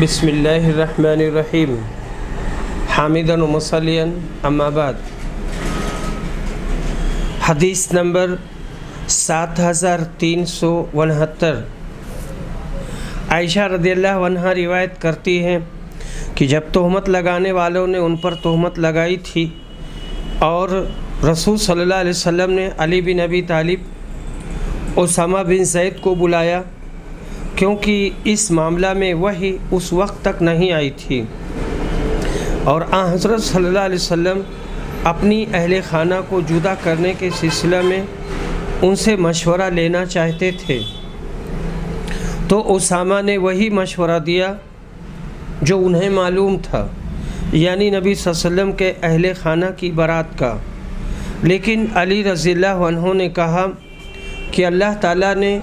بسم اللہ الرحمن الرحیم حامداً و مصلیاً اما بعد۔ حدیث نمبر 7369۔ عائشہ رضی اللہ عنہا روایت کرتی ہیں کہ جب تہمت لگانے والوں نے ان پر تہمت لگائی تھی اور رسول صلی اللہ علیہ وسلم نے علی بن ابی طالب اسامہ بن زید کو بلایا، کیونکہ اس معاملہ میں وحی اس وقت تک نہیں آئی تھی، اور حضرت صلی اللہ علیہ وسلم اپنی اہل خانہ کو جدا کرنے کے سلسلہ میں ان سے مشورہ لینا چاہتے تھے، تو اسامہ نے وہی مشورہ دیا جو انہیں معلوم تھا، یعنی نبی صلی اللہ علیہ وسلم کے اہل خانہ کی برات کا۔ لیکن علی رضی اللہ عنہ نے کہا کہ اللہ تعالیٰ نے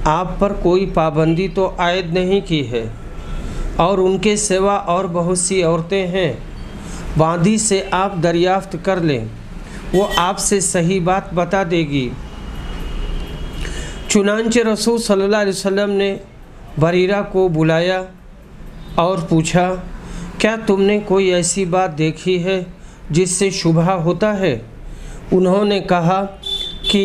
آپ پر کوئی پابندی تو عائد نہیں کی ہے، اور ان کے سوا اور بہت سی عورتیں ہیں، باندی سے آپ دریافت کر لیں، وہ آپ سے صحیح بات بتا دے گی۔ چنانچہ رسول صلی اللہ علیہ وسلم نے بریرہ کو بلایا اور پوچھا، کیا تم نے کوئی ایسی بات دیکھی ہے جس سے شبہ ہوتا ہے؟ انہوں نے کہا کہ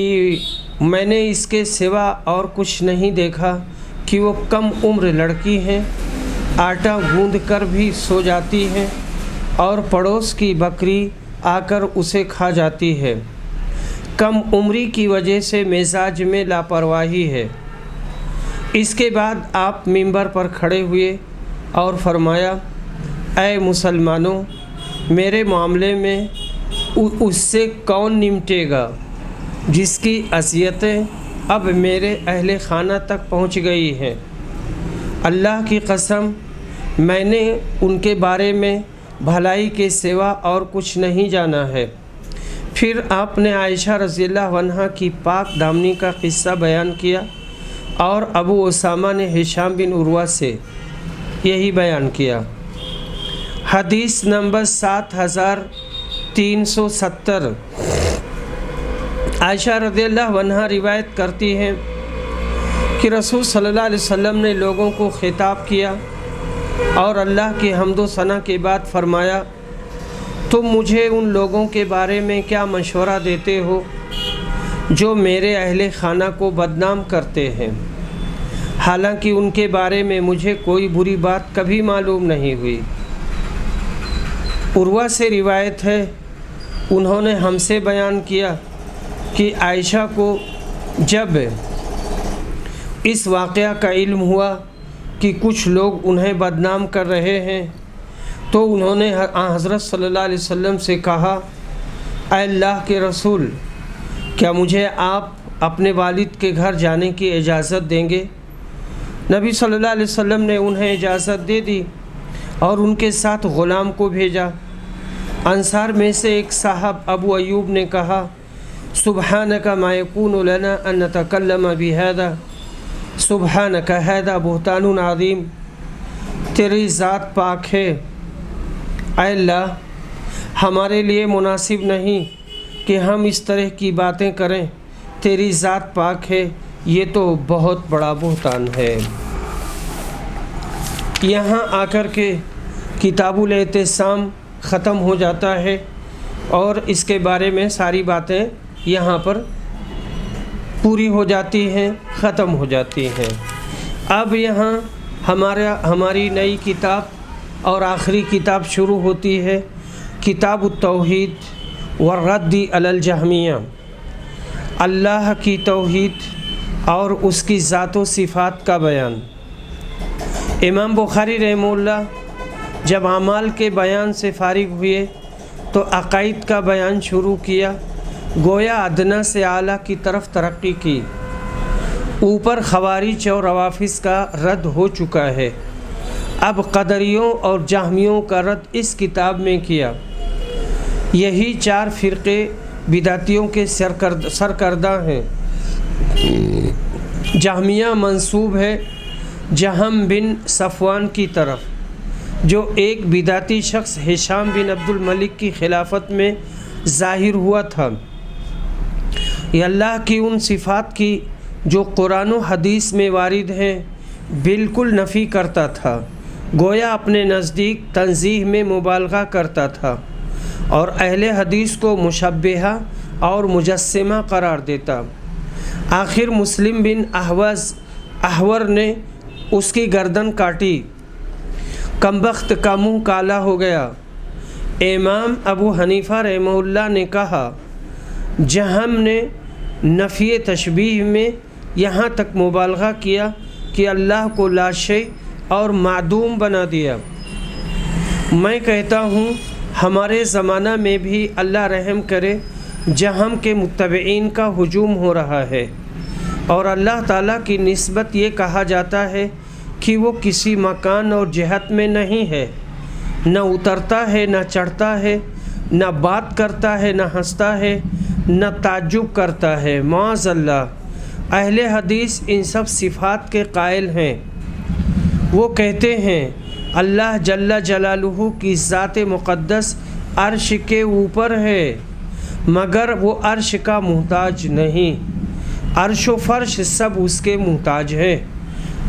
میں نے اس کے سوا اور کچھ نہیں دیکھا کہ وہ کم عمر لڑکی ہیں، آٹا گوندھ کر بھی سو جاتی ہیں، اور پڑوس کی بکری آ کر اسے کھا جاتی ہے۔ کم عمری کی وجہ سے مزاج میں لاپرواہی ہے۔ اس کے بعد آپ منبر پر کھڑے ہوئے اور فرمایا، اے مسلمانوں، میرے معاملے میں اس سے کون نمٹے گا جس کی اذیتیں اب میرے اہل خانہ تک پہنچ گئی ہیں؟ اللہ کی قسم، میں نے ان کے بارے میں بھلائی کے سوا اور کچھ نہیں جانا ہے۔ پھر آپ نے عائشہ رضی اللہ عنہا کی پاک دامنی کا قصہ بیان کیا، اور ابو اسامہ نے ہشام بن عروہ سے یہی بیان کیا۔ حدیث نمبر 7370۔ عائشہ رضی اللہ عنہا روایت کرتی ہیں کہ رسول صلی اللہ علیہ وسلم نے لوگوں کو خطاب کیا اور اللہ کی حمد و ثنا کے بعد فرمایا، تم مجھے ان لوگوں کے بارے میں کیا مشورہ دیتے ہو جو میرے اہل خانہ کو بدنام کرتے ہیں، حالانکہ ان کے بارے میں مجھے کوئی بری بات کبھی معلوم نہیں ہوئی۔ عروہ سے روایت ہے، انہوں نے ہم سے بیان کیا کہ عائشہ کو جب اس واقعہ کا علم ہوا کہ کچھ لوگ انہیں بدنام کر رہے ہیں، تو انہوں نے حضرت صلی اللہ علیہ وسلم سے کہا، اے اللہ کے رسول، کیا مجھے آپ اپنے والد کے گھر جانے کی اجازت دیں گے؟ نبی صلی اللہ علیہ وسلم نے انہیں اجازت دے دی اور ان کے ساتھ غلام کو بھیجا۔ انصار میں سے ایک صاحب ابو ایوب نے کہا، سبحانک ما یکون لنا ان نتکلم بہذا، سبحانک ھذا بہتان عظیم، تیری ذات پاک ہے، اے اللہ، ہمارے لیے مناسب نہیں کہ ہم اس طرح کی باتیں کریں، تیری ذات پاک ہے، یہ تو بہت بڑا بہتان ہے۔ یہاں آ کر کے کتاب الاعتصام ختم ہو جاتا ہے، اور اس کے بارے میں ساری باتیں یہاں پر پوری ہو جاتی ہیں، ختم ہو جاتی ہیں۔ اب یہاں ہماری نئی کتاب اور آخری کتاب شروع ہوتی ہے، کتاب التوحید والرد علی الجہمیہ، اللہ کی توحید اور اس کی ذات و صفات کا بیان۔ امام بخاری رحمہ اللہ جب اعمال کے بیان سے فارغ ہوئے تو عقائد کا بیان شروع کیا، گویا ادنا سے اعلیٰ کی طرف ترقی کی۔ اوپر خوارج اور روافض کا رد ہو چکا ہے، اب قدریوں اور جہمیوں کا رد اس کتاب میں کیا۔ یہی چار فرقے بدعتیوں کے سرکردہ ہیں۔ جہمیہ منسوب ہے جہم بن صفوان کی طرف، جو ایک بدعتی شخص ہشام بن عبد الملک کی خلافت میں ظاہر ہوا تھا۔ یہ اللہ کی ان صفات کی جو قرآن و حدیث میں وارد ہیں بالکل نفی کرتا تھا، گویا اپنے نزدیک تنزیہ میں مبالغہ کرتا تھا اور اہل حدیث کو مشبہہ اور مجسمہ قرار دیتا۔ آخر مسلم بن احور نے اس کی گردن کاٹی، کمبخت کا منہ کالا ہو گیا۔ امام ابو حنیفہ رحمہ اللہ نے کہا، جہم نے نفی تشبیہ میں یہاں تک مبالغہ کیا کہ اللہ کو لا شیء اور معدوم بنا دیا۔ میں کہتا ہوں ہمارے زمانہ میں بھی اللہ رحم کرے، جہم کے متبعین کا ہجوم ہو رہا ہے اور اللہ تعالیٰ کی نسبت یہ کہا جاتا ہے کہ وہ کسی مکان اور جہت میں نہیں ہے، نہ اترتا ہے نہ چڑھتا ہے، نہ بات کرتا ہے نہ ہنستا ہے، نہ تعجب کرتا ہے۔ معاذ اللہ، اہل حدیث ان سب صفات کے قائل ہیں۔ وہ کہتے ہیں اللہ جل جلالہ کی ذات مقدس عرش کے اوپر ہے، مگر وہ عرش کا محتاج نہیں، عرش و فرش سب اس کے محتاج ہیں۔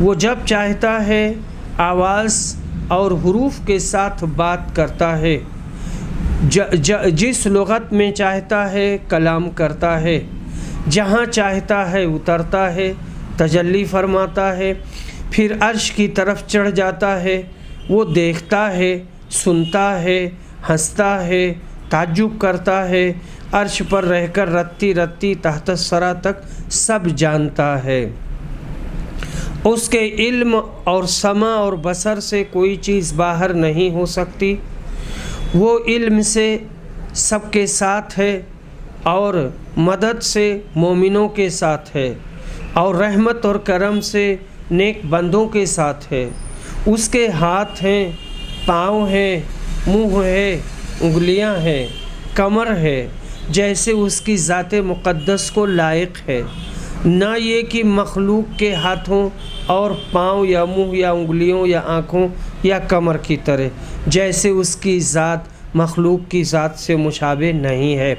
وہ جب چاہتا ہے آواز اور حروف کے ساتھ بات کرتا ہے، جس لغت میں چاہتا ہے کلام کرتا ہے، جہاں چاہتا ہے اترتا ہے، تجلی فرماتا ہے، پھر عرش کی طرف چڑھ جاتا ہے۔ وہ دیکھتا ہے، سنتا ہے، ہنستا ہے، تعجب کرتا ہے، عرش پر رہ کر رتی رتی تحت الثری تک سب جانتا ہے۔ اس کے علم اور سمع اور بصر سے کوئی چیز باہر نہیں ہو سکتی۔ وہ علم سے سب کے ساتھ ہے اور مدد سے مومنوں کے ساتھ ہے اور رحمت اور کرم سے نیک بندوں کے ساتھ ہے۔ اس کے ہاتھ ہیں، پاؤں ہیں، منہ ہے، انگلیاں ہیں، کمر ہے، جیسے اس کی ذات مقدس کو لائق ہے، نہ یہ کہ مخلوق کے ہاتھوں اور پاؤں یا منہ یا انگلیوں یا آنکھوں یا کمر کی طرح، جیسے اس کی ذات مخلوق کی ذات سے مشابہ نہیں ہے،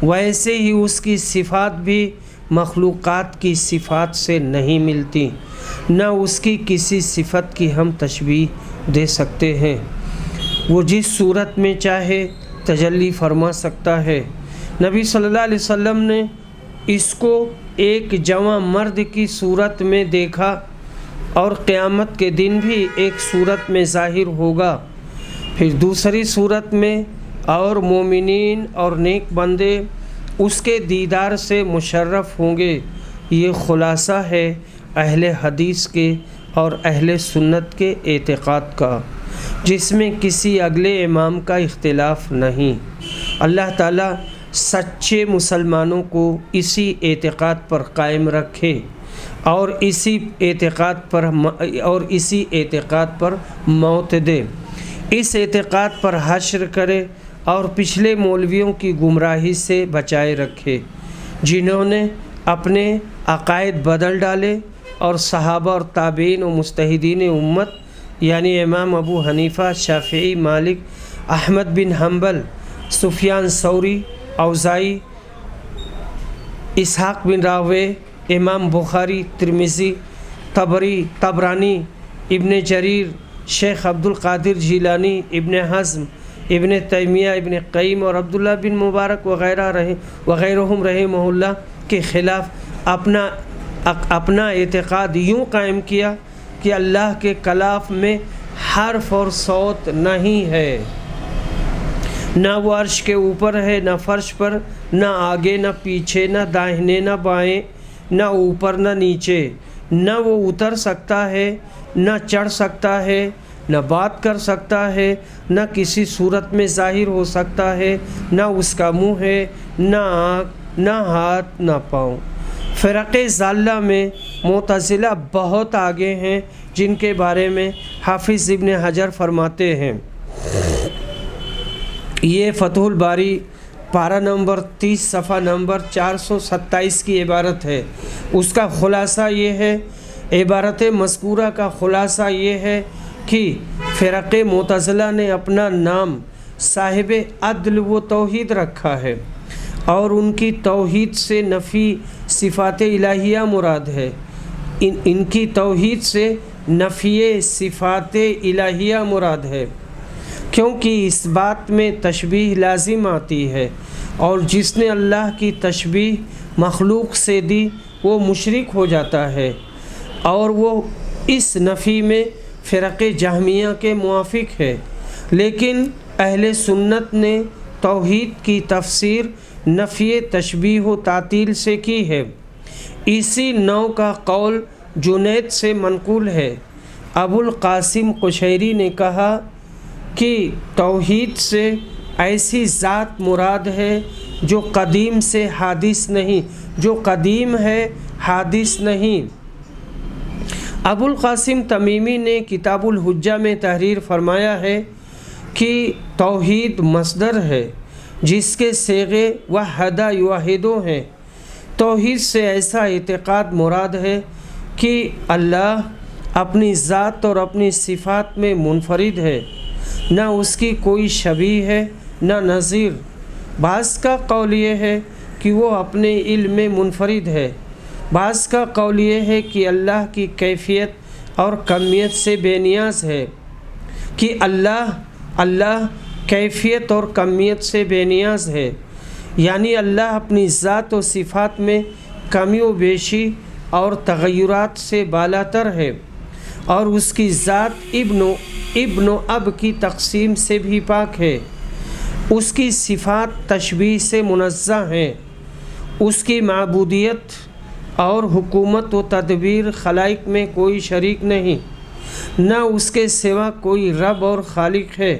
ویسے ہی اس کی صفات بھی مخلوقات کی صفات سے نہیں ملتی، نہ اس کی کسی صفت کی ہم تشبیہ دے سکتے ہیں۔ وہ جس صورت میں چاہے تجلی فرما سکتا ہے۔ نبی صلی اللہ علیہ وسلم نے اس کو ایک جوان مرد کی صورت میں دیکھا اور قیامت کے دن بھی ایک صورت میں ظاہر ہوگا، پھر دوسری صورت میں، اور مومنین اور نیک بندے اس کے دیدار سے مشرف ہوں گے۔ یہ خلاصہ ہے اہل حدیث کے اور اہل سنت کے اعتقاد کا، جس میں کسی اگلے امام کا اختلاف نہیں۔ اللہ تعالیٰ سچے مسلمانوں کو اسی اعتقاد پر قائم رکھے اور اسی اعتقاد پر موت دے، اس اعتقاد پر حشر کرے اور پچھلے مولویوں کی گمراہی سے بچائے رکھے، جنہوں نے اپنے عقائد بدل ڈالے اور صحابہ اور تابعین و مجتہدین امت یعنی امام ابو حنیفہ، شافعی، مالک، احمد بن حنبل، سفیان ثوری، اوزاعی، اسحاق بن راہوے، امام بخاری، ترمذی، طبرانی، ابن جریر، شیخ عبد القادر جیلانی، ابن حزم، ابن تیمیہ، ابن قیم اور عبداللہ بن مبارک وغیرہم رحمہ اللہ کے خلاف اپنا اعتقاد یوں قائم کیا کہ اللہ کے کلام میں حرف اور صوت نہیں ہے، نہ وہ عرش کے اوپر ہے، نہ فرش پر، نہ آگے نہ پیچھے، نہ داہنے نہ بائیں، نہ اوپر نہ نیچے، نہ وہ اتر سکتا ہے، نہ چڑھ سکتا ہے، نہ بات کر سکتا ہے، نہ کسی صورت میں ظاہر ہو سکتا ہے، نہ اس کا منہ ہے، نہ آنکھ، نہ ہاتھ، نہ پاؤں۔ فرقہ ضالہ میں معتزلہ بہت آگے ہیں، جن کے بارے میں حافظ ابن حجر فرماتے ہیں، یہ فتح الباری پارہ نمبر 30 صفحہ نمبر 427 کی عبارت ہے۔ اس کا خلاصہ یہ ہے، عبارت مذکورہ کا خلاصہ یہ ہے کہ فرقہ معتزلہ نے اپنا نام صاحب عدل و توحید رکھا ہے اور ان کی توحید سے نفی صفات الہیہ مراد ہے۔ ان کی توحید سے نفی صفات الہیہ مراد ہے، کیونکہ اس بات میں تشبیہ لازم آتی ہے، اور جس نے اللہ کی تشبیہ مخلوق سے دی وہ مشرک ہو جاتا ہے، اور وہ اس نفی میں فرق جہمیہ کے موافق ہے۔ لیکن اہل سنت نے توحید کی تفسیر نفی تشبیہ و تعطیل سے کی ہے۔ اسی نوع کا قول جنید سے منقول ہے۔ ابو القاسم قشیری نے کہا کہ توحید سے ایسی ذات مراد ہے جو قدیم سے حادث نہیں، جو قدیم ہے حادث نہیں۔ ابو القاسم تمیمی نے کتاب الحجہ میں تحریر فرمایا ہے کہ توحید مصدر ہے جس کے صیغے وحد یوحد ہیں۔ توحید سے ایسا اعتقاد مراد ہے کہ اللہ اپنی ذات اور اپنی صفات میں منفرد ہے، نہ اس کی کوئی شبیہ ہے نہ نظیر۔ بعض کا قول یہ ہے کہ وہ اپنے علم میں منفرد ہے، بعض کا قول یہ ہے کہ اللہ کی کیفیت اور کمیت سے بے نیاز ہے، کہ اللہ کیفیت اور کمیت سے بے نیاز ہے، یعنی اللہ اپنی ذات و صفات میں کمی و بیشی اور تغیرات سے بالاتر ہے، اور اس کی ذات ابن و اب کی تقسیم سے بھی پاک ہے، اس کی صفات تشبیہ سے منزہ ہیں، اس کی معبودیت اور حکومت و تدبیر خلائق میں کوئی شریک نہیں، نہ اس کے سوا کوئی رب اور خالق ہے۔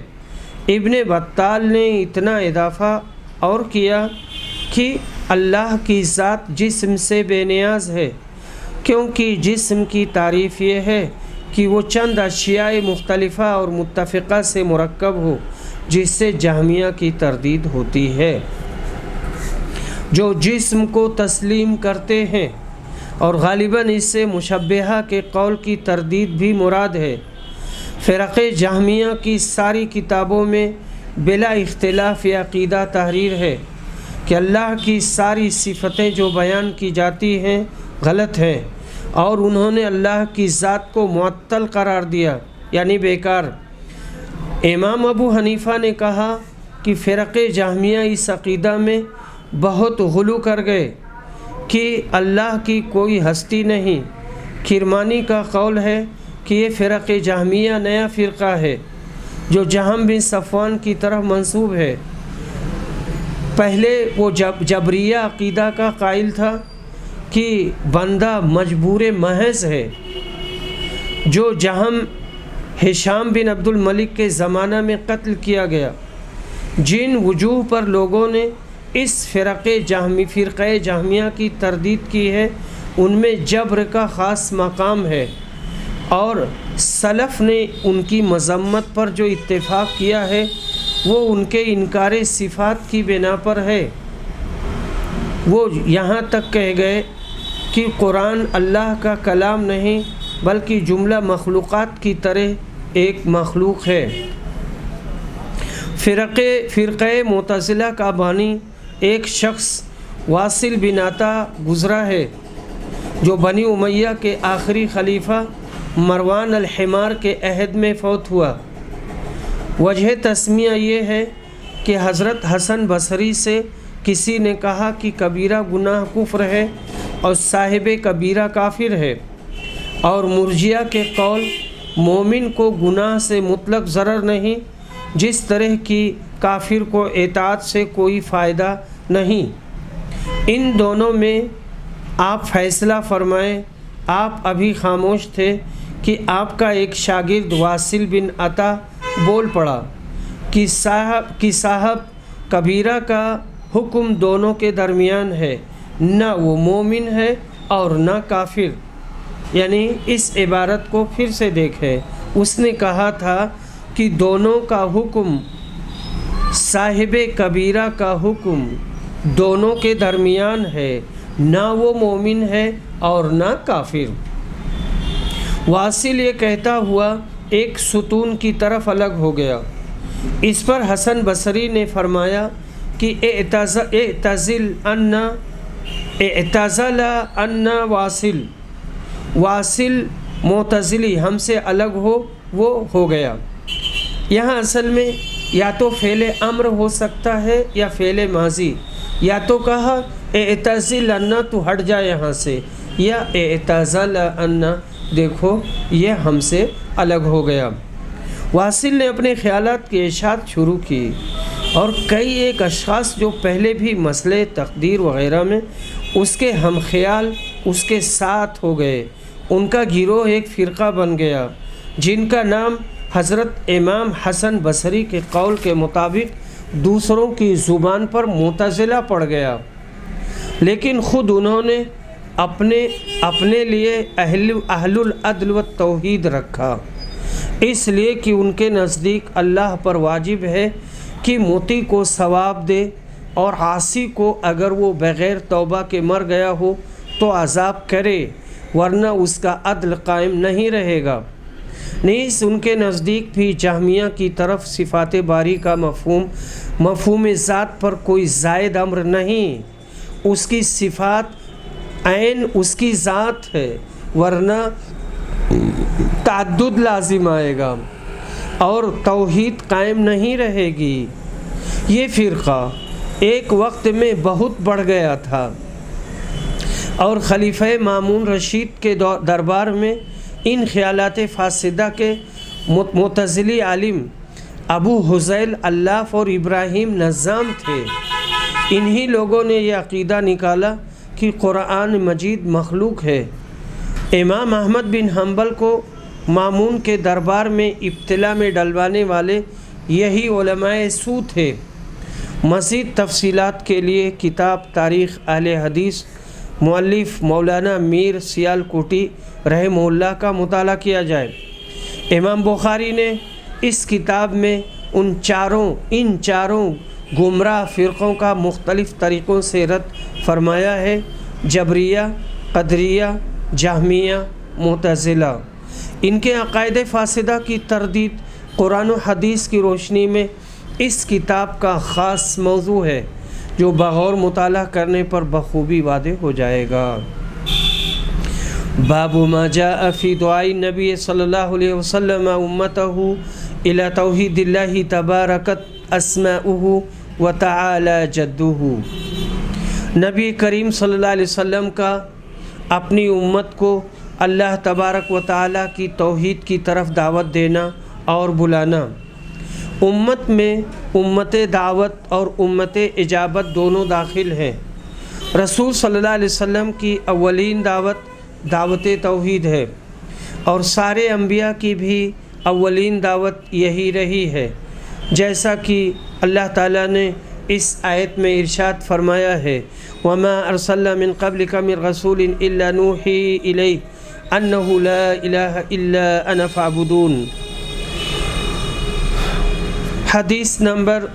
ابن بطال نے اتنا اضافہ اور کیا کہ اللہ کی ذات جسم سے بے نیاز ہے، کیونکہ جسم کی تعریف یہ ہے کہ وہ چند اشیاء مختلفہ اور متفقہ سے مرکب ہو، جس سے جہمیہ کی تردید ہوتی ہے، جو جسم کو تسلیم کرتے ہیں، اور غالباً اس سے مشبہہ کے قول کی تردید بھی مراد ہے۔ فرق جہمیہ کی ساری کتابوں میں بلا اختلاف یہ عقیدہ تحریر ہے کہ اللہ کی ساری صفتیں جو بیان کی جاتی ہیں غلط ہیں، اور انہوں نے اللہ کی ذات کو معطل قرار دیا، یعنی بیکار۔ امام ابو حنیفہ نے کہا کہ فرق جہمیہ اس عقیدہ میں بہت غلو کر گئے کہ اللہ کی کوئی ہستی نہیں۔ کرمانی کا قول ہے کہ یہ فرق جہمیہ نیا فرقہ ہے جو جہم بن صفوان کی طرف منسوب ہے۔ پہلے وہ جبریہ عقیدہ کا قائل تھا کہ بندہ مجبور محض ہے، جو جہم ہشام بن عبد الملک کے زمانہ میں قتل کیا گیا۔ جن وجوہ پر لوگوں نے اس فرقہ جہمیہ کی تردید کی ہے ان میں جبر کا خاص مقام ہے، اور سلف نے ان کی مذمت پر جو اتفاق کیا ہے وہ ان کے انکار صفات کی بنا پر ہے۔ وہ یہاں تک کہہ گئے کہ قرآن اللہ کا کلام نہیں بلکہ جملہ مخلوقات کی طرح ایک مخلوق ہے۔ فرقہ معتزلہ کا بانی ایک شخص واصل بن عطا گزرا ہے، جو بنی امیہ کے آخری خلیفہ مروان الحمار کے عہد میں فوت ہوا۔ وجہ تسمیہ یہ ہے کہ حضرت حسن بصری سے کسی نے کہا کہ کبیرہ گناہ کفر ہے اور صاحب کبیرہ کافر ہے، اور مرجیہ کے قول مومن کو گناہ سے مطلق ضرر نہیں، جس طرح کی کافر کو اطاعت سے کوئی فائدہ نہیں۔ ان دونوں میں آپ فیصلہ فرمائیں۔ آپ ابھی خاموش تھے کہ آپ کا ایک شاگرد واصل بن عطا بول پڑا کہ صاحب کبیرہ کا حکم دونوں کے درمیان ہے، نہ وہ مومن ہے اور نہ کافر۔ یعنی اس عبارت کو پھر سے دیکھیں، اس نے کہا تھا کہ دونوں کا حکم، صاحب کبیرہ کا حکم دونوں کے درمیان ہے، نہ وہ مومن ہے اور نہ کافر۔ واصل یہ کہتا ہوا ایک ستون کی طرف الگ ہو گیا۔ اس پر حسن بصری نے فرمایا کہ اعتزل عنا واصل معتزلی ہم سے الگ ہو وہ ہو گیا۔ یہاں اصل میں یا تو فعل امر ہو سکتا ہے یا فعل ماضی، یا تو کہا اعتزل انا تو ہٹ جا یہاں سے، یا اعتزل انا دیکھو یہ ہم سے الگ ہو گیا۔ واصل نے اپنے خیالات کی اشاعت شروع کی اور کئی ایک اشخاص جو پہلے بھی مسئلے تقدیر وغیرہ میں اس کے ہم خیال اس کے ساتھ ہو گئے، ان کا گروہ ایک فرقہ بن گیا جن کا نام حضرت امام حسن بصری کے قول کے مطابق دوسروں کی زبان پر معتزلہ پڑ گیا، لیکن خود انہوں نے اپنے لیے اہل العدل و توحید رکھا، اس لیے کہ ان کے نزدیک اللہ پر واجب ہے کہ مطیع کو ثواب دے اور عاصی کو اگر وہ بغیر توبہ کے مر گیا ہو تو عذاب کرے، ورنہ اس کا عدل قائم نہیں رہے گا۔ نیز ان کے نزدیک بھی جہمیہ کی طرف صفات باری کا مفہوم ذات پر کوئی زائد امر نہیں، اس کی صفات عین اس کی ذات ہے، ورنہ تعدد لازم آئے گا اور توحید قائم نہیں رہے گی۔ یہ فرقہ ایک وقت میں بہت بڑھ گیا تھا اور خلیفہ مامون رشید کے دربار میں ان خیالات فاسدہ کے معتزلی عالم ابو حذیل الاف اور ابراہیم نظام تھے۔ انہی لوگوں نے یہ عقیدہ نکالا کہ قرآن مجید مخلوق ہے۔ امام احمد بن حنبل کو مامون کے دربار میں ابتلا میں ڈلوانے والے یہی علماء سو تھے۔ مزید تفصیلات کے لیے کتاب تاریخ اہل حدیث مؤلف مولانا میر سیال کوٹی رحمہ اللہ کا مطالعہ کیا جائے۔ امام بخاری نے اس کتاب میں ان چاروں گمراہ فرقوں کا مختلف طریقوں سے رد فرمایا ہے، جبریہ، قدریہ، جہمیہ، معتزلہ۔ ان کے عقائد فاسدہ کی تردید قرآن و حدیث کی روشنی میں اس کتاب کا خاص موضوع ہے جو بغور مطالعہ کرنے پر بخوبی واضح ہو جائے گا۔ باب ما جاء فی دعاء نبی صلی اللہ علیہ وسلم امتہ الی توحید اللہ تبارکت اسماؤہ وتعالی جدہ۔ نبی کریم صلی اللہ علیہ وسلم کا اپنی امت کو اللہ تبارک و تعالی کی توحید کی طرف دعوت دینا اور بلانا۔ امت میں امت دعوت اور امت اجابت دونوں داخل ہیں۔ رسول صلی اللہ علیہ وسلم کی اولین دعوت توحید ہے اور سارے انبیاء کی بھی اولین دعوت یہی رہی ہے، جیسا کہ اللہ تعالیٰ نے اس آیت میں ارشاد فرمایا ہے وَمَا أَرْسَلْنَا مِن قَبْلِكَ مِن رَسُولٍ إِلَّا نُوحِي إِلَيْهِ أَنَّهُ لَا إِلَهَ إِلَّا أَنَا فَاعْبُدُونِ۔ حدیث نمبر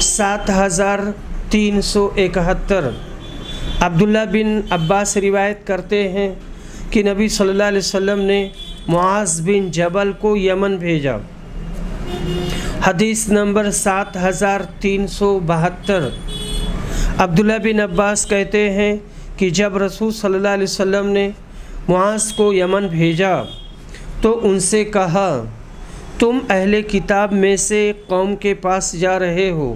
7371۔ عبداللہ بن عباس روایت کرتے ہیں کہ نبی صلی اللہ علیہ وسلم نے معاذ بن جبل کو یمن بھیجا۔ حدیث نمبر 7372۔ عبداللہ بن عباس کہتے ہیں کہ جب رسول صلی اللہ علیہ وسلم نے معاذ کو یمن بھیجا تو ان سے کہا تم اہل کتاب میں سے قوم کے پاس جا رہے ہو،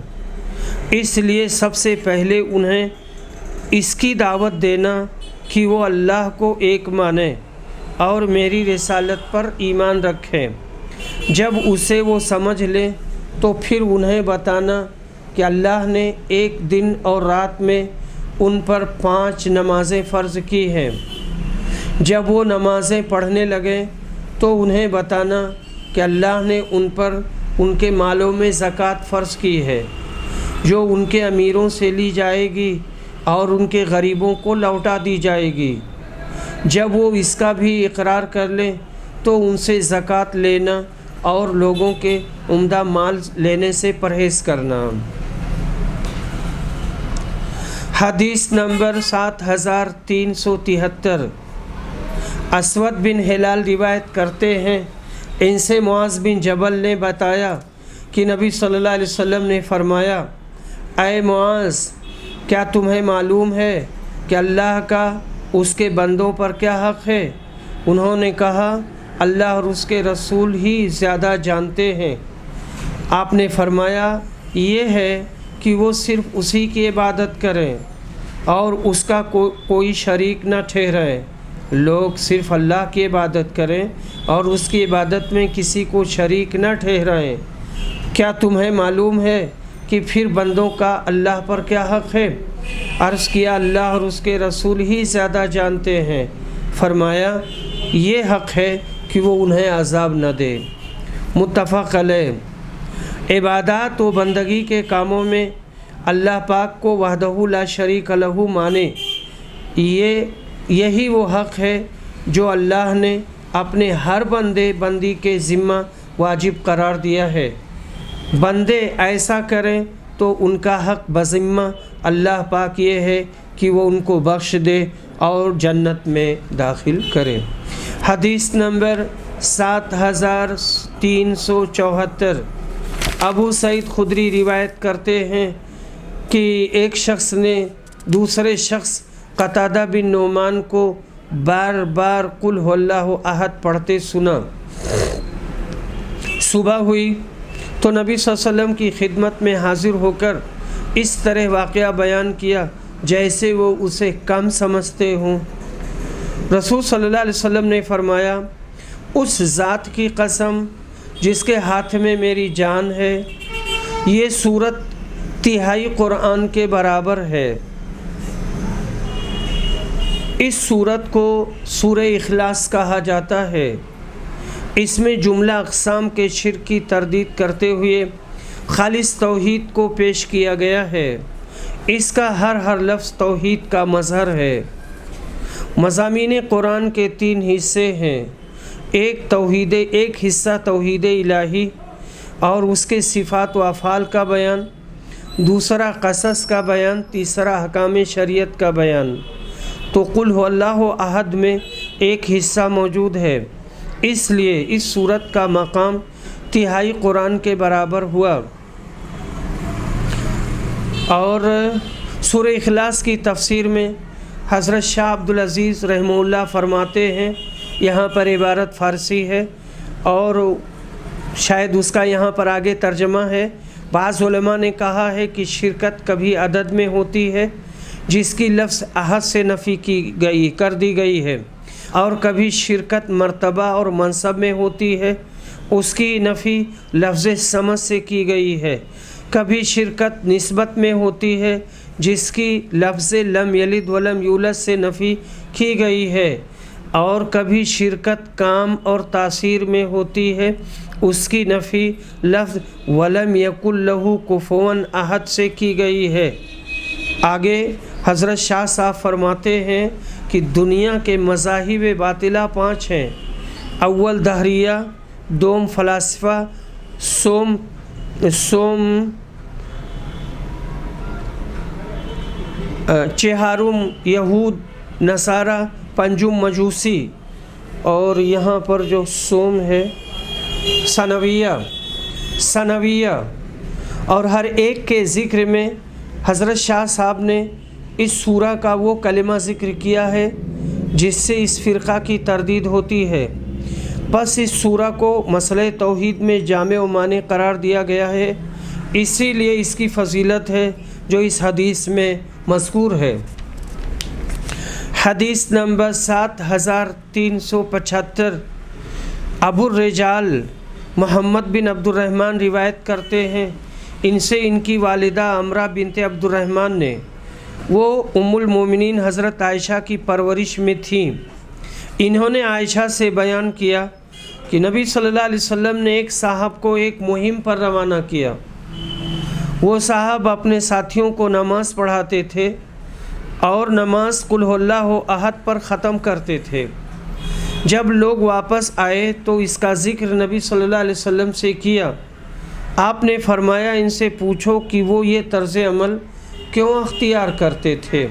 اس لیے سب سے پہلے انہیں اس کی دعوت دینا کہ وہ اللہ کو ایک مانیں اور میری رسالت پر ایمان رکھیں۔ جب اسے وہ سمجھ لیں تو پھر انہیں بتانا کہ اللہ نے ایک دن اور رات میں ان پر 5 نمازیں فرض کی ہیں۔ جب وہ نمازیں پڑھنے لگیں تو انہیں بتانا کہ اللہ نے ان پر ان کے مالوں میں زکوٰۃ فرض کی ہے جو ان کے امیروں سے لی جائے گی اور ان کے غریبوں کو لوٹا دی جائے گی۔ جب وہ اس کا بھی اقرار کر لیں تو ان سے زکوٰۃ لینا اور لوگوں کے عمدہ مال لینے سے پرہیز کرنا۔ حدیث نمبر 7373۔ اسود بن ہلال روایت کرتے ہیں ان سے معاذ بن جبل نے بتایا کہ نبی صلی اللہ علیہ وسلم نے فرمایا اے معاذ، کیا تمہیں معلوم ہے کہ اللہ کا اس کے بندوں پر کیا حق ہے؟ انہوں نے کہا اللہ اور اس کے رسول ہی زیادہ جانتے ہیں۔ آپ نے فرمایا یہ ہے کہ وہ صرف اسی کی عبادت کریں اور اس کا کوئی شریک نہ ٹھہرائیں۔ لوگ صرف اللہ کی عبادت کریں اور اس کی عبادت میں کسی کو شریک نہ ٹھہرائیں۔ کیا تمہیں معلوم ہے کہ پھر بندوں کا اللہ پر کیا حق ہے؟ عرض کیا اللہ اور اس کے رسول ہی زیادہ جانتے ہیں۔ فرمایا یہ حق ہے کہ وہ انہیں عذاب نہ دے۔ متفق علیہ۔ عبادات و بندگی کے کاموں میں اللہ پاک کو وحدہ لا شریک لہ مانے، یہی وہ حق ہے جو اللہ نے اپنے ہر بندے بندی کے ذمہ واجب قرار دیا ہے۔ بندے ایسا کریں تو ان کا حق بذمہ اللہ پاک یہ ہے کہ وہ ان کو بخش دے اور جنت میں داخل کرے۔ حدیث نمبر 7374۔ ابو سعید خدری روایت کرتے ہیں کہ ایک شخص نے دوسرے شخص قتادہ بن نعمان کو بار بار قل هو اللہ احد پڑھتے سنا۔ صبح ہوئی تو نبی صلی اللہ علیہ وسلم کی خدمت میں حاضر ہو کر اس طرح واقعہ بیان کیا جیسے وہ اسے کم سمجھتے ہوں۔ رسول صلی اللہ علیہ وسلم نے فرمایا اس ذات کی قسم جس کے ہاتھ میں میری جان ہے، یہ سورت تہائی قرآن کے برابر ہے۔ اس سورت کو سورہ اخلاص کہا جاتا ہے۔ اس میں جملہ اقسام کے شرک کی تردید کرتے ہوئے خالص توحید کو پیش کیا گیا ہے۔ اس کا ہر لفظ توحید کا مظہر ہے۔ مضامین قرآن کے 3 حصے ہیں، ایک حصہ توحید الہی اور اس کے صفات و افعال کا بیان، دوسرا قصص کا بیان، تیسرا احکام شریعت کا بیان۔ تو قل هو اللہ احد میں ایک حصہ موجود ہے، اس لیے اس سورت کا مقام تہائی قرآن کے برابر ہوا۔ اور سورہ اخلاص کی تفسیر میں حضرت شاہ عبدالعزیز رحمہ اللہ فرماتے ہیں، یہاں پر عبارت فارسی ہے اور شاید اس کا یہاں پر آگے ترجمہ ہے۔ بعض علماء نے کہا ہے کہ شرکت کبھی عدد میں ہوتی ہے جس کی لفظ احد سے نفی کر دی گئی ہے، اور کبھی شرکت مرتبہ اور منصب میں ہوتی ہے، اس کی نفی لفظ سمجھ سے کی گئی ہے۔ کبھی شرکت نسبت میں ہوتی ہے جس کی لفظ لم یلد ولم یولد سے نفی کی گئی ہے، اور کبھی شرکت کام اور تاثیر میں ہوتی ہے، اس کی نفی لفظ ولم یکن لہ کفوا احد سے کی گئی ہے۔ آگے حضرت شاہ صاحب فرماتے ہیں کہ دنیا کے مذاہب باطلہ 5 ہیں: اول دہریہ، دوم فلاسفہ، سوم چہارم یہود نصارہ، پنجم مجوسی، اور یہاں پر جو سوم ہے ثانویہ، اور ہر ایک کے ذکر میں حضرت شاہ صاحب نے اس سورہ کا وہ کلمہ ذکر کیا ہے جس سے اس فرقہ کی تردید ہوتی ہے۔ بس اس سورہ کو مسئلہ توحید میں جامع و مانع قرار دیا گیا ہے، اسی لیے اس کی فضیلت ہے جو اس حدیث میں مذکور ہے۔ حدیث نمبر 7375۔ ابو الرجال محمد بن عبد الرحمن روایت کرتے ہیں، ان سے ان کی والدہ عمرہ بنت عبد الرحمن نے، وہ ام المومنین حضرت عائشہ کی پرورش میں تھیں۔ انہوں نے عائشہ سے بیان کیا کہ نبی صلی اللہ علیہ وسلم نے ایک صاحب کو ایک مہم پر روانہ کیا۔ وہ صاحب اپنے ساتھیوں کو نماز پڑھاتے تھے اور نماز قل هو اللہ احد پر ختم کرتے تھے۔ جب لوگ واپس آئے تو اس کا ذکر نبی صلی اللہ علیہ وسلم سے کیا۔ آپ نے فرمایا ان سے پوچھو کہ وہ یہ طرز عمل کیوں اختیار کرتے تھے؟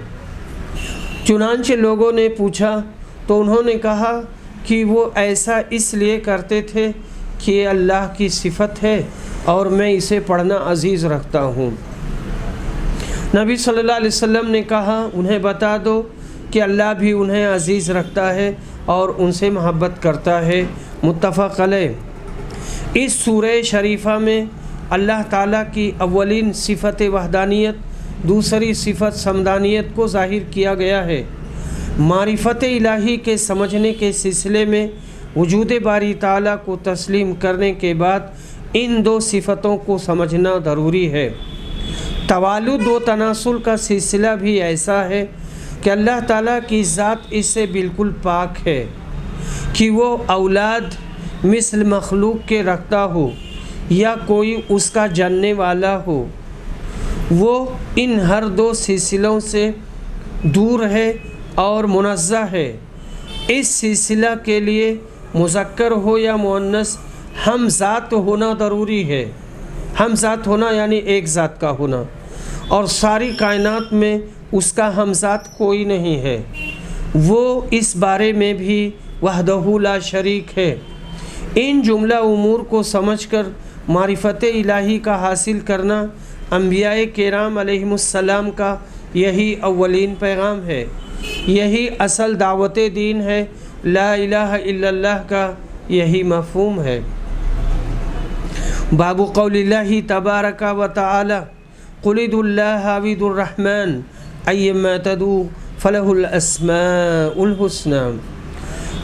چنانچہ لوگوں نے پوچھا تو انہوں نے کہا کہ وہ ایسا اس لیے کرتے تھے کہ یہ اللہ کی صفت ہے اور میں اسے پڑھنا عزیز رکھتا ہوں۔ نبی صلی اللہ علیہ وسلم نے کہا انہیں بتا دو کہ اللہ بھی انہیں عزیز رکھتا ہے اور ان سے محبت کرتا ہے۔ متفق علیہ۔ اس سورہ شریفہ میں اللہ تعالیٰ کی اولین صفت وحدانیت، دوسری صفت صمدانیت کو ظاہر کیا گیا ہے۔ معرفت الہی کے سمجھنے کے سلسلے میں وجود باری تعالیٰ کو تسلیم کرنے کے بعد ان دو صفتوں کو سمجھنا ضروری ہے۔ توالد و تناسل کا سلسلہ بھی ایسا ہے کہ اللہ تعالیٰ کی ذات اس سے بالکل پاک ہے کہ وہ اولاد مثل مخلوق کے رکھتا ہو یا کوئی اس کا جاننے والا ہو۔ وہ ان ہر دو سلسلوں سے دور ہے اور منزہ ہے۔ اس سلسلہ کے لیے مذکر ہو یا مؤنث ہم ذات ہونا ضروری ہے۔ ہم ذات ہونا یعنی ایک ذات کا ہونا، اور ساری کائنات میں اس کا ہم ذات کوئی نہیں ہے۔ وہ اس بارے میں بھی وحدہ لا شریک ہے۔ ان جملہ امور کو سمجھ کر معرفت الہی کا حاصل کرنا انبیاء کرام علیہم السلام کا یہی اولین پیغام ہے، یہی اصل دعوت دین ہے، لا الہ الا اللہ کا یہی مفہوم ہے۔ باب قول اللہ تبارک و تعالی قل ادعوا اللہ او ادعوا الرحمن ایما تدعوا فلہ الاسماء الحسنی۔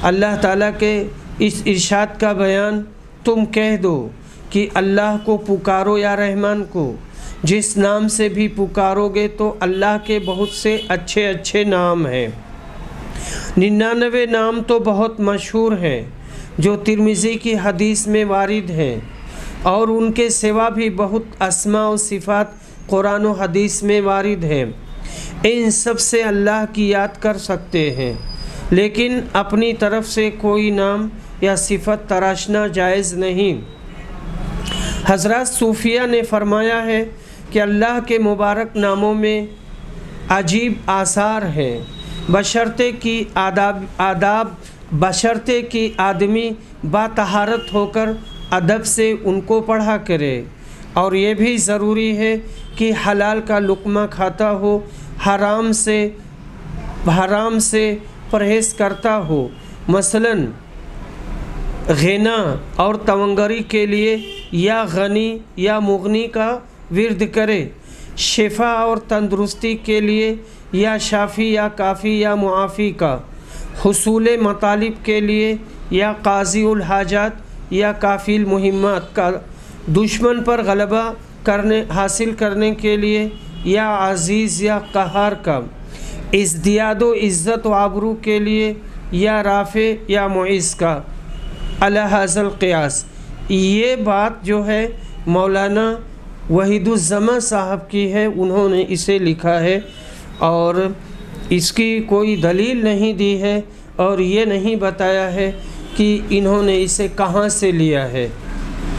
اللہ تعالیٰ کے اس ارشاد کا بیان، تم کہہ دو کہ اللہ کو پکارو یا رحمان کو، جس نام سے بھی پکارو گے تو اللہ کے بہت سے اچھے اچھے نام ہیں۔ 99 نام تو بہت مشہور ہیں جو ترمذی کی حدیث میں وارد ہیں، اور ان کے سوا بھی بہت اسماء و صفات قرآن و حدیث میں وارد ہیں۔ ان سب سے اللہ کی یاد کر سکتے ہیں، لیکن اپنی طرف سے کوئی نام یا صفت تراشنا جائز نہیں۔ حضرات صوفیہ نے فرمایا ہے کہ اللہ کے مبارک ناموں میں عجیب آثار ہیں، بشرطے کی آدمی با طہارت ہو کر ادب سے ان کو پڑھا کرے، اور یہ بھی ضروری ہے کہ حلال کا لقمہ کھاتا ہو، حرام سے پرہیز کرتا ہو، مثلاً غنا اور تونگری کے لیے یا غنی یا مغنی کا ورد کرے، شفا اور تندرستی کے لیے یا شافی یا کافی یا معافی کا، حصول مطالب کے لیے یا قاضی الحاجات یا کافی المہمات کا، دشمن پر غلبہ حاصل کرنے کے لیے یا عزیز یا قہار کا، ازدیاد و عزت و آبرو کے لیے یا رافع یا معز کا، علی ھذا القیاس۔ یہ بات جو ہے مولانا وحید الزماں صاحب کی ہے، انہوں نے اسے لکھا ہے اور اس کی کوئی دلیل نہیں دی ہے، اور یہ نہیں بتایا ہے کہ انہوں نے اسے کہاں سے لیا ہے،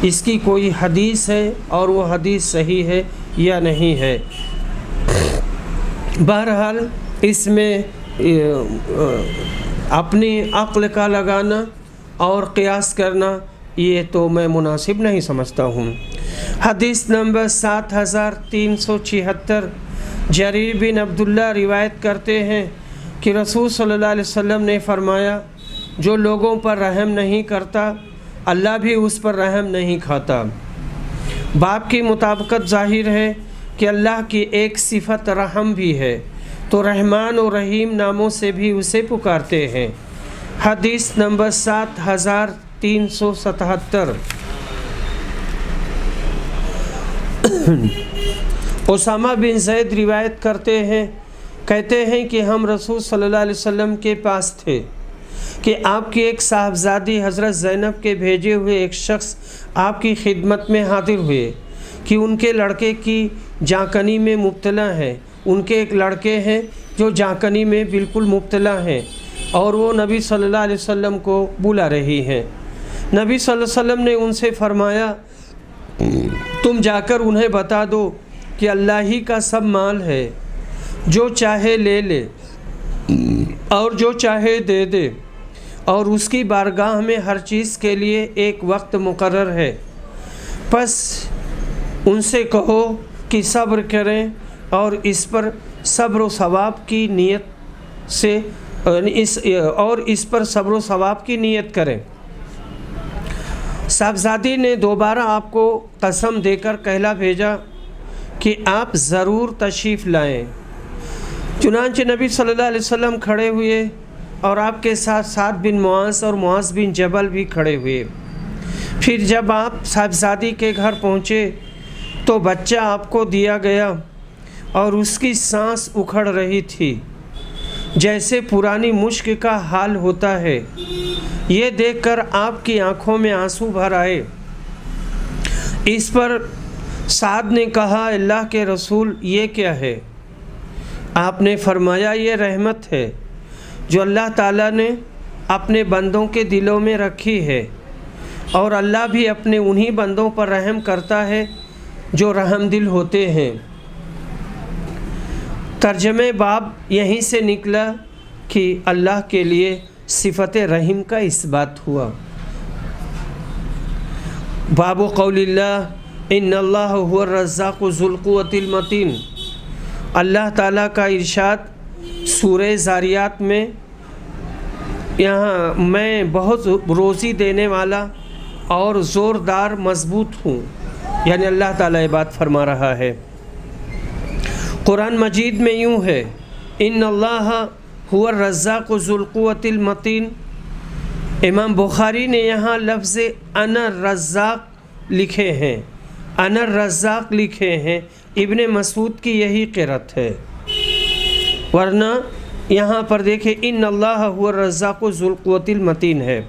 اس کی کوئی حدیث ہے اور وہ حدیث صحیح ہے یا نہیں ہے۔ بہرحال اس میں اپنی عقل کا لگانا اور قیاس کرنا یہ تو میں مناسب نہیں سمجھتا ہوں۔ حدیث نمبر 7376، جریر بن عبداللہ روایت کرتے ہیں کہ رسول صلی اللہ علیہ وسلم نے فرمایا، جو لوگوں پر رحم نہیں کرتا اللہ بھی اس پر رحم نہیں کھاتا۔ باب کی مطابقت ظاہر ہے کہ اللہ کی ایک صفت رحم بھی ہے، تو رحمان و رحیم ناموں سے بھی اسے پکارتے ہیں۔ حدیث نمبر 7377، اسامہ بن زید روایت کرتے ہیں، کہتے ہیں کہ ہم رسول صلی اللہ علیہ وسلم کے پاس تھے کہ آپ کی ایک صاحبزادی حضرت زینب کے بھیجے ہوئے ایک شخص آپ کی خدمت میں حاضر ہوئے کہ ان کے لڑکے کی جانکنی میں مبتلا ہے۔ ان کے ایک لڑکے ہیں جو جانکنی میں بالکل مبتلا ہیں، اور وہ نبی صلی اللہ علیہ وسلم کو بلا رہی ہیں۔ نبی صلی اللہ علیہ وسلم نے ان سے فرمایا، تم جا کر انہیں بتا دو کہ اللہ ہی کا سب مال ہے، جو چاہے لے لے اور جو چاہے دے دے، اور اس کی بارگاہ میں ہر چیز کے لیے ایک وقت مقرر ہے۔ پس ان سے کہو کہ صبر کریں اور اس پر صبر و ثواب کی نیت سے اور اس پر صبر و ثواب کی نیت کریں۔ صاحبزادی نے دوبارہ آپ کو قسم دے کر کہلا بھیجا کہ آپ ضرور تشریف لائیں۔ چنانچہ نبی صلی اللہ علیہ وسلم کھڑے ہوئے اور آپ کے ساتھ سعد بن معاذ اور معاذ بن جبل بھی کھڑے ہوئے۔ پھر جب آپ صاحبزادی کے گھر پہنچے تو بچہ آپ کو دیا گیا اور اس کی سانس اکھڑ رہی تھی جیسے پرانی مشک کا حال ہوتا ہے۔ یہ دیکھ کر آپ کی آنکھوں میں آنسو بھر آئے۔ اس پر سعد نے کہا، اللہ کے رسول یہ کیا ہے؟ آپ نے فرمایا، یہ رحمت ہے جو اللہ تعالیٰ نے اپنے بندوں کے دلوں میں رکھی ہے، اور اللہ بھی اپنے انہی بندوں پر رحم کرتا ہے جو رحم دل ہوتے ہیں۔ ترجمہ باب یہیں سے نکلا کہ اللہ کے لیے صفت رحم کا اثبات ہوا۔ باب قول اللہ ان اللہ هو الرزاق ذو القوة المتین۔ اللہ تعالیٰ کا ارشاد سورہ ذاریات میں، یہاں میں بہت روزی دینے والا اور زوردار مضبوط ہوں، یعنی اللہ تعالیٰ یہ بات فرما رہا ہے۔ قرآن مجید میں یوں ہے، ان اللہ هو الرزاق ذو القوة المتین۔ امام بخاری نے یہاں لفظ انا الرزاق لکھے ہیں، انا الرزاق لکھے ہیں۔ ابن مسعود کی یہی قرأت ہے، ورنہ یہاں پر دیکھیں ان اللہ هو الرزاق ذو القوة المتین ہے۔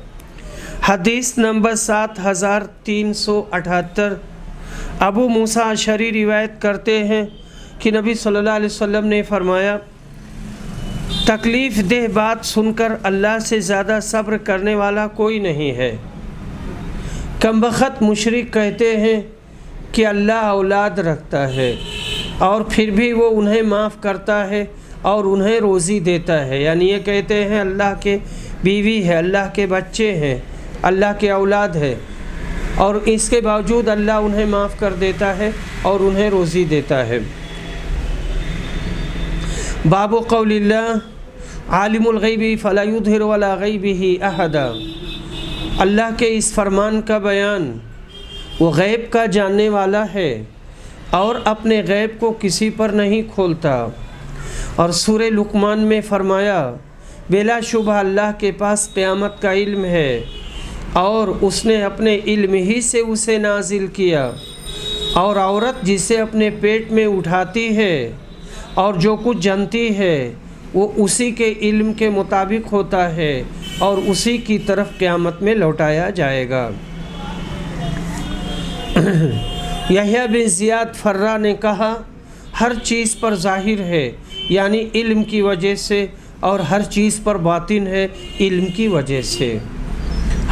حدیث نمبر 7378۔ ابو موسیٰ اشعری روایت کرتے ہیں کہ نبی صلی اللہ علیہ وسلم نے فرمایا، تکلیف دہ بات سن کر اللہ سے زیادہ صبر کرنے والا کوئی نہیں ہے۔ کم بخت مشرک کہتے ہیں کہ اللہ اولاد رکھتا ہے اور پھر بھی وہ انہیں معاف کرتا ہے اور انہیں روزی دیتا ہے، یعنی یہ کہتے ہیں اللہ کے بیوی ہے، اللہ کے بچے ہیں، اللہ کے اولاد ہے، اور اس کے باوجود اللہ انہیں معاف کر دیتا ہے اور انہیں روزی دیتا ہے۔ باب قول اللہ عالم الغیب فلا یظہر علی غیبہ احدا۔ اللہ کے اس فرمان کا بیان، وہ غیب کا جاننے والا ہے اور اپنے غیب کو کسی پر نہیں کھولتا۔ اور سورہ لقمان میں فرمایا، بلا شبہ اللہ کے پاس قیامت کا علم ہے اور اس نے اپنے علم ہی سے اسے نازل کیا، اور عورت جسے اپنے پیٹ میں اٹھاتی ہے اور جو کچھ جانتی ہے وہ اسی کے علم کے مطابق ہوتا ہے اور اسی کی طرف قیامت میں لوٹایا جائے گا۔ یحییٰ بن زیاد فرہ نے کہا، ہر چیز پر ظاہر ہے یعنی علم کی وجہ سے، اور ہر چیز پر باطن ہے علم کی وجہ سے۔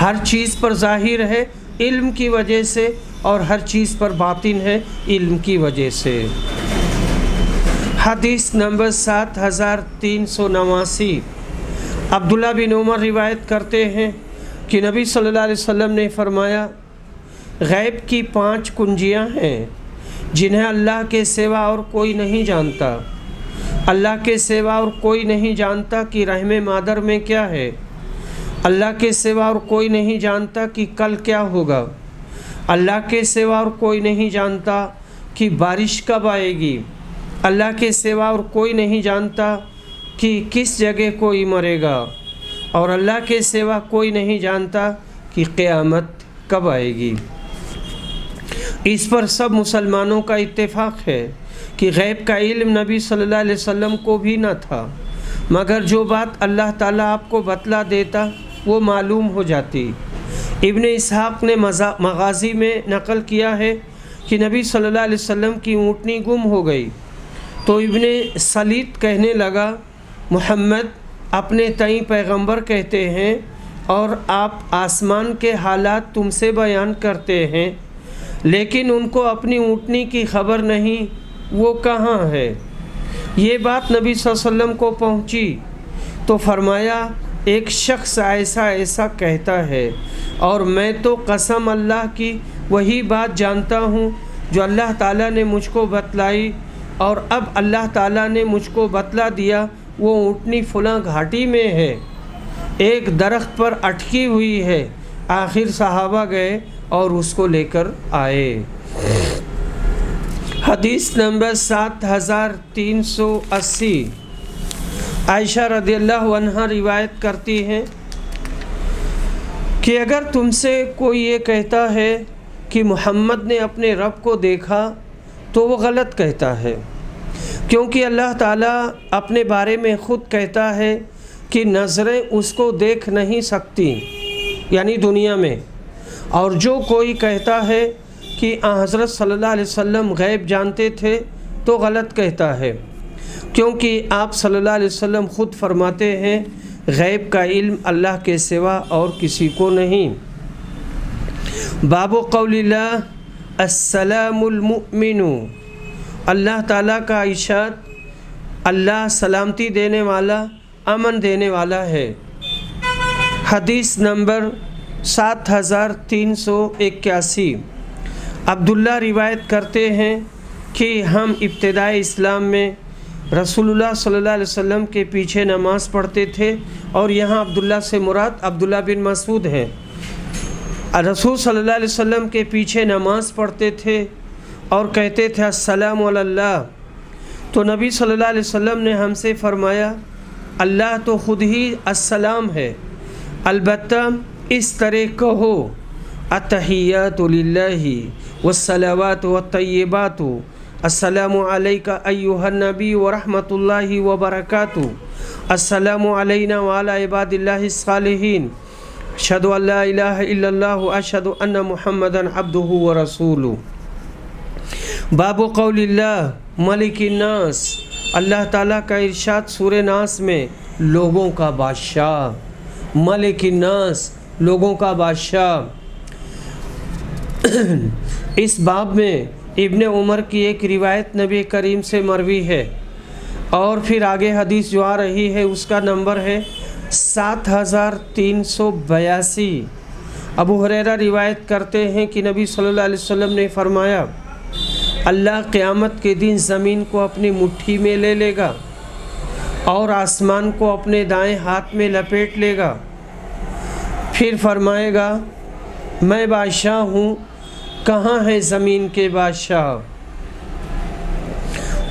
ہر چیز پر ظاہر ہے علم کی وجہ سے اور ہر چیز پر باطن ہے علم کی وجہ سے۔ حدیث نمبر 7389۔ عبداللہ بن عمر روایت کرتے ہیں کہ نبی صلی اللہ علیہ وسلم نے فرمایا، غیب کی 5 کنجیاں ہیں جنہیں اللہ کے سوا اور کوئی نہیں جانتا۔ اللہ کے سوا اور کوئی نہیں جانتا کہ رحم مادر میں کیا ہے، اللہ کے سوا اور کوئی نہیں جانتا کہ کل کیا ہوگا، اللہ کے سوا اور کوئی نہیں جانتا کہ بارش کب آئے گی، اللہ کے سوا اور کوئی نہیں جانتا کہ کس جگہ کوئی مرے گا، اور اللہ کے سوا کوئی نہیں جانتا کہ قیامت کب آئے گی۔ اس پر سب مسلمانوں کا اتفاق ہے کہ غیب کا علم نبی صلی اللہ علیہ وسلم کو بھی نہ تھا، مگر جو بات اللہ تعالیٰ آپ کو بتلا دیتا وہ معلوم ہو جاتی۔ ابن اسحاق نے مغازی میں نقل کیا ہے کہ نبی صلی اللہ علیہ وسلم کی اونٹنی گم ہو گئی تو ابن سلیط کہنے لگا، محمد اپنے تئیں پیغمبر کہتے ہیں اور آپ آسمان کے حالات تم سے بیان کرتے ہیں، لیکن ان کو اپنی اونٹنی کی خبر نہیں، وہ کہاں ہے؟ یہ بات نبی صلی اللہ علیہ وسلم کو پہنچی تو فرمایا، ایک شخص ایسا ایسا کہتا ہے اور میں تو قسم اللہ کی وہی بات جانتا ہوں جو اللہ تعالیٰ نے مجھ کو بتلائی، اور اب اللہ تعالیٰ نے مجھ کو بتلا دیا وہ اونٹنی فلاں گھاٹی میں ہے، ایک درخت پر اٹکی ہوئی ہے۔ آخر صحابہ گئے اور اس کو لے کر آئے۔ حدیث نمبر 7380، عائشہ رضی اللہ عنہا روایت کرتی ہیں کہ اگر تم سے کوئی یہ کہتا ہے کہ محمد نے اپنے رب کو دیکھا تو وہ غلط کہتا ہے، کیونکہ اللہ تعالیٰ اپنے بارے میں خود کہتا ہے کہ نظریں اس کو دیکھ نہیں سکتی، یعنی دنیا میں۔ اور جو کوئی کہتا ہے کہ حضرت صلی اللہ علیہ وسلم غیب جانتے تھے تو غلط کہتا ہے، کیونکہ آپ صلی اللہ علیہ وسلم خود فرماتے ہیں غیب کا علم اللہ کے سوا اور کسی کو نہیں۔ باب قول اللہ السلام المؤمن، اللہ تعالیٰ کا ارشاد اللہ سلامتی دینے والا، امن دینے والا ہے۔ حدیث نمبر 7381، عبداللہ روایت کرتے ہیں کہ ہم ابتدائی اسلام میں رسول اللہ صلی اللہ علیہ وسلم کے پیچھے نماز پڑھتے تھے، اور یہاں عبداللہ سے مراد عبداللہ بن مسعود ہیں۔ رسول صلی اللہ علیہ وسلم کے پیچھے نماز پڑھتے تھے اور کہتے تھے السلام علی اللہ، تو نبی صلی اللہ علیہ وسلم نے ہم سے فرمایا اللہ تو خود ہی السلام ہے، البتہ اس طرح کہو التحیات للہ والصلوات والطیبات، السلام علیک ایھا النبی ورحمۃ اللہ وبرکاتہ، السلام علینا وعلی عباد اللہ الصالحین، اشہد ان لا الہ الا اللہ اشہد ان محمدا عبدہ ورسولہ۔ باب قول اللہ ملک الناس، اللہ تعالیٰ کا ارشاد سورہ ناس میں لوگوں کا بادشاہ، ملک الناس لوگوں کا بادشاہ۔ اس باب میں ابن عمر کی ایک روایت نبی کریم سے مروی ہے، اور پھر آگے حدیث جو آ رہی ہے اس کا نمبر ہے 7382۔ ابو ہریرہ روایت کرتے ہیں کہ نبی صلی اللہ علیہ وسلم نے فرمایا اللہ قیامت کے دن زمین کو اپنی مٹھی میں لے لے گا اور آسمان کو اپنے دائیں ہاتھ میں لپیٹ لے گا، پھر فرمائے گا میں بادشاہ ہوں، کہاں ہے زمین کے بادشاہ؟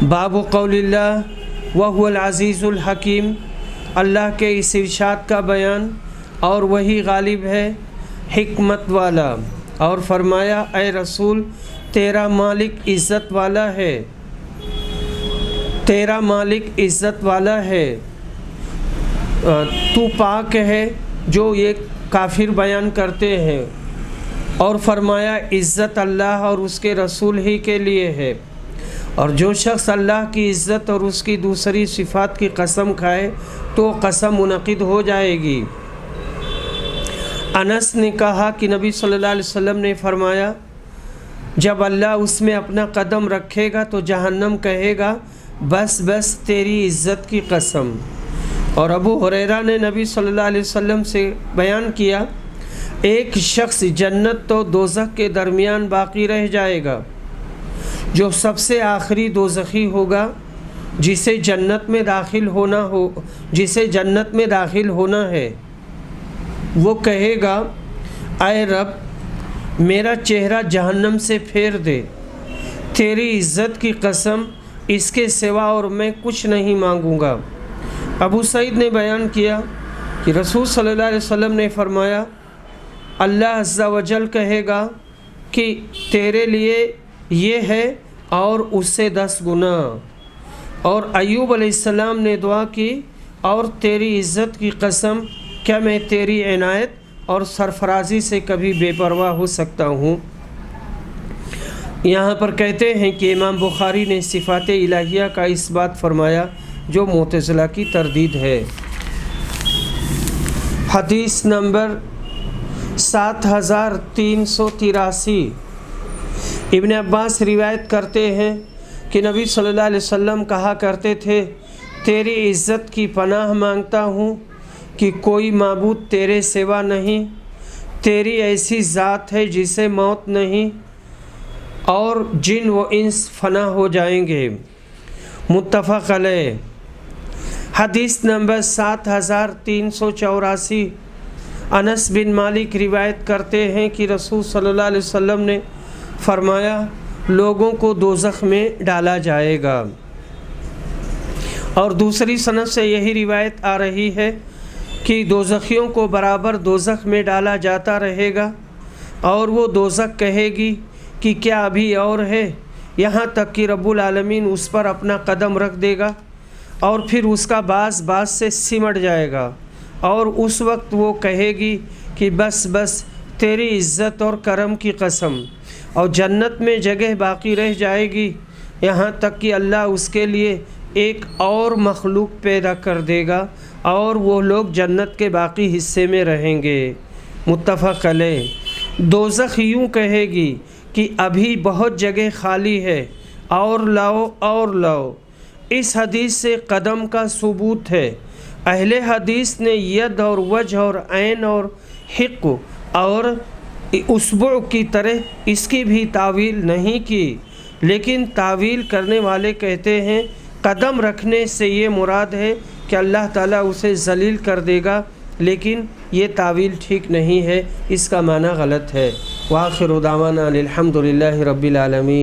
باب قول اللہ وہو العزیز الحکیم، اللہ کے اس ارشاد کا بیان اور وہی غالب ہے حکمت والا، اور فرمایا اے رسول تیرا مالک عزت والا ہے، تیرا مالک عزت والا ہے، تو پاک ہے، جو یہ کافر بیان کرتے ہیں، اور فرمایا عزت اللہ اور اس کے رسول ہی کے لیے ہے، اور جو شخص اللہ کی عزت اور اس کی دوسری صفات کی قسم کھائے تو قسم منعقد ہو جائے گی۔ انس نے کہا کہ نبی صلی اللہ علیہ وسلم نے فرمایا جب اللہ اس میں اپنا قدم رکھے گا تو جہنم کہے گا بس بس تیری عزت کی قسم۔ اور ابو ہریرہ نے نبی صلی اللہ علیہ وسلم سے بیان کیا ایک شخص جنت تو دوزخ کے درمیان باقی رہ جائے گا، جو سب سے آخری دوزخی ہوگا، جسے جنت میں داخل ہونا ہے، وہ کہے گا اے رب میرا چہرہ جہنم سے پھیر دے، تیری عزت کی قسم اس کے سوا اور میں کچھ نہیں مانگوں گا۔ ابو سعید نے بیان کیا کہ رسول صلی اللہ علیہ وسلم نے فرمایا اللہ عز و جل کہے گا کہ تیرے لیے یہ ہے اور اس سے 10 گنا، اور ایوب علیہ السلام نے دعا کی اور تیری عزت کی قسم کیا میں تیری عنایت اور سرفرازی سے کبھی بے پرواہ ہو سکتا ہوں؟ یہاں پر کہتے ہیں کہ امام بخاری نے صفات الہیہ کا اس بات فرمایا جو معتزلہ کی تردید ہے۔ حدیث نمبر 7383، ابن عباس روایت کرتے ہیں کہ نبی صلی اللہ علیہ وسلم کہا کرتے تھے تیری عزت کی پناہ مانگتا ہوں کہ کوئی معبود تیرے سوا نہیں، تیری ایسی ذات ہے جسے موت نہیں، اور جن و انس فنا ہو جائیں گے۔ متفق علیہ۔ حدیث نمبر 7384، انس بن مالک روایت کرتے ہیں کہ رسول صلی اللہ علیہ وسلم نے فرمایا لوگوں کو دوزخ میں ڈالا جائے گا۔ اور دوسری سند سے یہی روایت آ رہی ہے کہ دوزخیوں کو برابر دوزخ میں ڈالا جاتا رہے گا، اور وہ دوزخ کہے گی کہ کیا ابھی اور ہے، یہاں تک کہ رب العالمین اس پر اپنا قدم رکھ دے گا اور پھر اس کا باز سے سمٹ جائے گا، اور اس وقت وہ کہے گی کہ بس بس تیری عزت اور کرم کی قسم، اور جنت میں جگہ باقی رہ جائے گی یہاں تک کہ اللہ اس کے لیے ایک اور مخلوق پیدا کر دے گا اور وہ لوگ جنت کے باقی حصے میں رہیں گے۔ متفق علیہ۔ دوزخ یوں کہے گی کہ ابھی بہت جگہ خالی ہے، اور لاؤ اور لاؤ۔ اس حدیث سے قدم کا ثبوت ہے۔ اہل حدیث نے ید اور وجہ اور عین اور حق اور اصبع کی طرح اس کی بھی تعویل نہیں کی، لیکن تعویل کرنے والے کہتے ہیں قدم رکھنے سے یہ مراد ہے کہ اللہ تعالیٰ اسے ذلیل کر دے گا، لیکن یہ تعویل ٹھیک نہیں ہے، اس کا معنی غلط ہے۔ وآخر دعوانا الحمد للہ رب العالمین۔